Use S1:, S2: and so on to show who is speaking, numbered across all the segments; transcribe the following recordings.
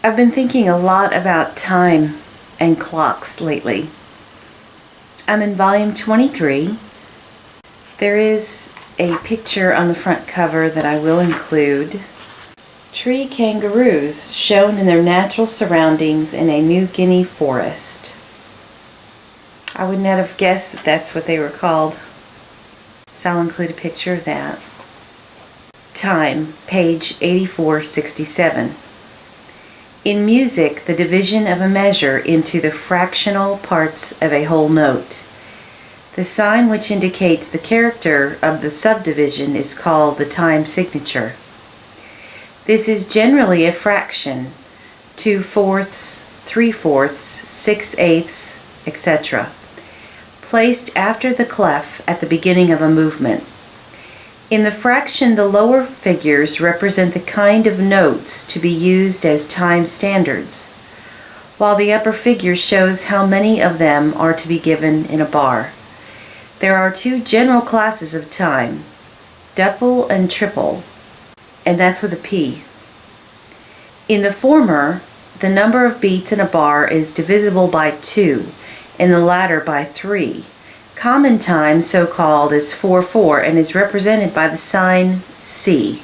S1: I've been thinking a lot about time and clocks lately. I'm in volume 23. There is a picture on the front cover that I will include. Tree kangaroos shown in their natural surroundings in a New Guinea forest. I would not have guessed that that's what they were called, so I'll include a picture of that. Time, page 8467. In music, the division of a measure into the fractional parts of a whole note. The sign which indicates the character of the subdivision is called the time signature. This is generally a fraction, 2/4, 3/4, 6/8, etc., placed after the clef at the beginning of a movement. In the fraction, the lower figures represent the kind of notes to be used as time standards, while the upper figure shows how many of them are to be given in a bar. There are two general classes of time, duple and triple, and that's with a P. In the former, the number of beats in a bar is divisible by 2, in the latter by 3. Common time, so-called, is 4/4 and is represented by the sign C.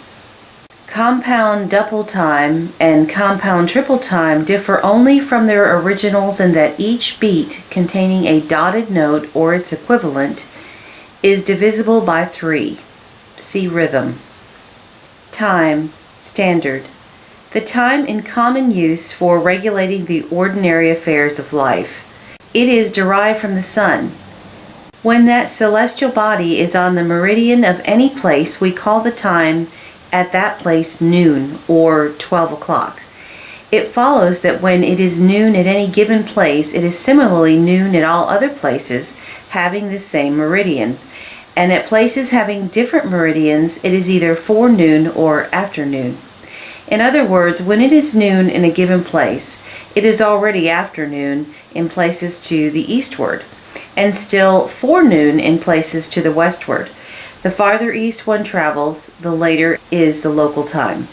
S1: Compound duple time and compound triple time differ only from their originals in that each beat containing a dotted note or its equivalent is divisible by 3. See rhythm. Time, standard. The time in common use for regulating the ordinary affairs of life. It is derived from the sun. When that celestial body is on the meridian of any place, we call the time at that place noon, or 12 o'clock. It follows that when it is noon at any given place, it is similarly noon at all other places having the same meridian. And at places having different meridians, it is either forenoon or afternoon. In other words, when it is noon in a given place, it is already afternoon in places to the eastward, and still forenoon in places to the westward. The farther east one travels, the later is the local time.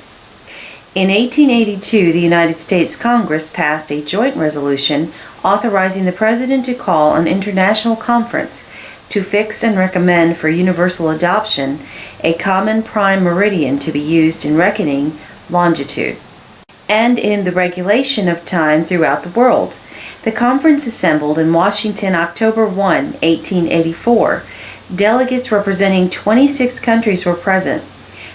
S1: In 1882, the United States Congress passed a joint resolution authorizing the President to call an international conference to fix and recommend for universal adoption a common prime meridian to be used in reckoning longitude and in the regulation of time throughout the world. The conference assembled in Washington October 1, 1884. Delegates representing 26 countries were present,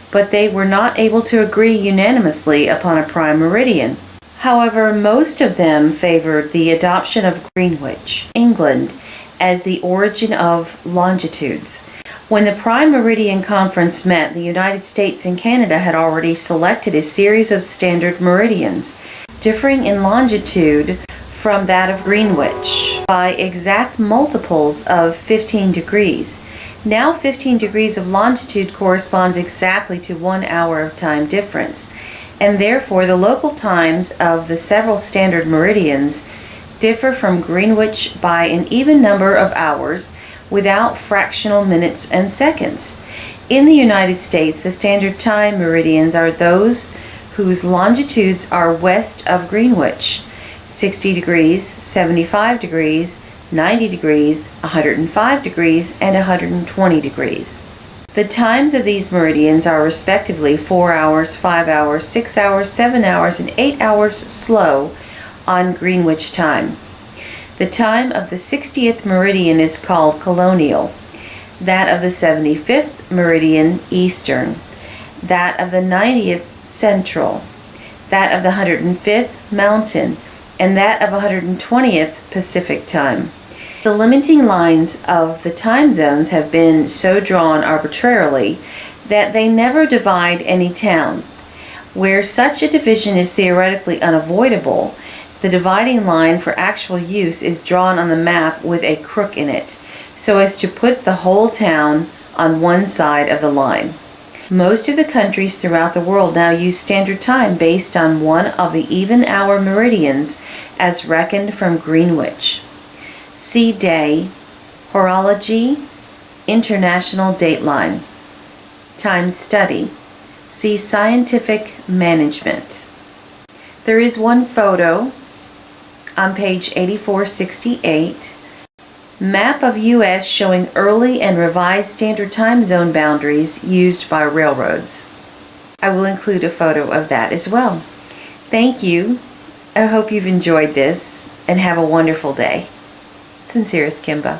S1: but they were not able to agree unanimously upon a prime meridian. However, most of them favored the adoption of Greenwich, England, as the origin of longitudes. When the Prime Meridian Conference met, the United States and Canada had already selected a series of standard meridians, differing in longitude from that of Greenwich by exact multiples of 15 degrees. Now 15 degrees of longitude corresponds exactly to 1 hour of time difference, and therefore the local times of the several standard meridians differ from Greenwich by an even number of hours without fractional minutes and seconds. In the United States, the standard time meridians are those whose longitudes are west of Greenwich: 60 degrees, 75 degrees, 90 degrees, 105 degrees, and 120 degrees. The times of these meridians are respectively 4 hours, 5 hours, 6 hours, 7 hours, and 8 hours slow on Greenwich time. The time of the 60th meridian is called colonial, that of the 75th meridian eastern, that of the 90th central, that of the 105th mountain, and that of 120th Pacific time. The limiting lines of the time zones have been so drawn arbitrarily that they never divide any town. Where such a division is theoretically unavoidable, the dividing line for actual use is drawn on the map with a crook in it, so as to put the whole town on one side of the line. Most of the countries throughout the world now use standard time based on one of the even hour meridians as reckoned from Greenwich. See day, horology, international dateline. Time study. See scientific management. There is one photo on page 8468. Map of U.S. showing early and revised standard time zone boundaries used by railroads. I will include a photo of that as well. Thank you. I hope you've enjoyed this and have a wonderful day. Sincerest, Kimba.